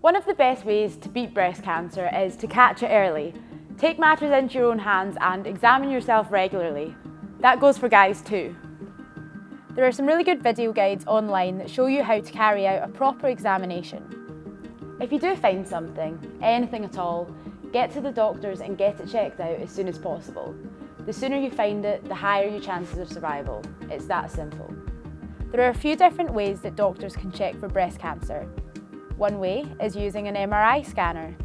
One of the best ways to beat breast cancer is to catch it early. Take matters into your own hands and examine yourself regularly. That goes for guys too. There are some really good video guides online that show you how to carry out a proper examination. If you do find something, anything at all, get to the doctors and get it checked out as soon as possible. The sooner you find it, the higher your chances of survival. It's that simple. There are a few different ways that doctors can check for breast cancer. One way is using an MRI scanner.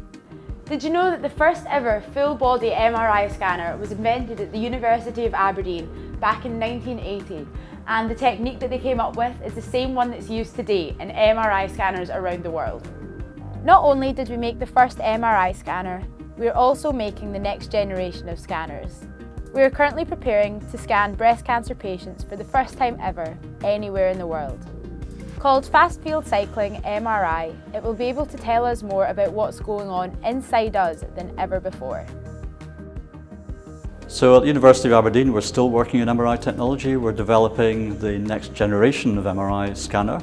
Did you know that the first ever full-body MRI scanner was invented at the University of Aberdeen back in 1980, and the technique that they came up with is the same one that's used today in MRI scanners around the world. Not only did we make the first MRI scanner, we are also making the next generation of scanners. We are currently preparing to scan breast cancer patients for the first time ever, anywhere in the world. Called Fast Field Cycling MRI, it will be able to tell us more about what's going on inside us than ever before. So at the University of Aberdeen, we're still working in MRI technology. We're developing the next generation of MRI scanner,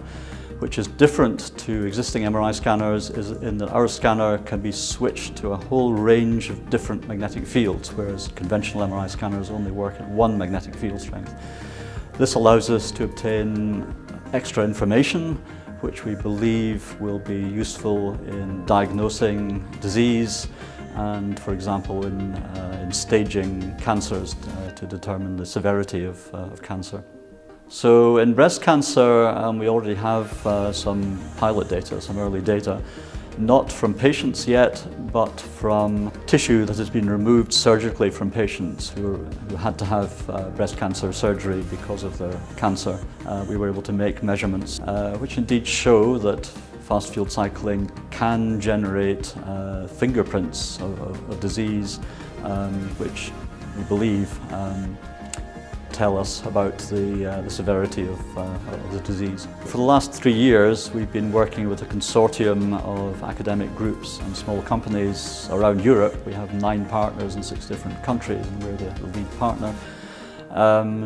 which is different to existing MRI scanners in that our scanner can be switched to a whole range of different magnetic fields, whereas conventional MRI scanners only work at one magnetic field strength. This allows us to obtain extra information, which we believe will be useful in diagnosing disease and, for example, in staging cancers to determine the severity of cancer. So in breast cancer, we already have some pilot data, some early data, not from patients yet, but from tissue that has been removed surgically from patients who had to have breast cancer surgery because of their cancer. We were able to make measurements which indeed show that fast field cycling can generate fingerprints of disease, which we believe tell us about the severity of the disease. For the last 3 years, we've been working with a consortium of academic groups and small companies around Europe. We have 9 partners in 6 different countries, and we're the lead partner,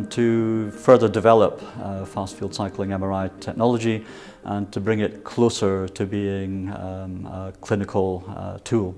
to further develop fast field cycling MRI technology and to bring it closer to being a clinical tool.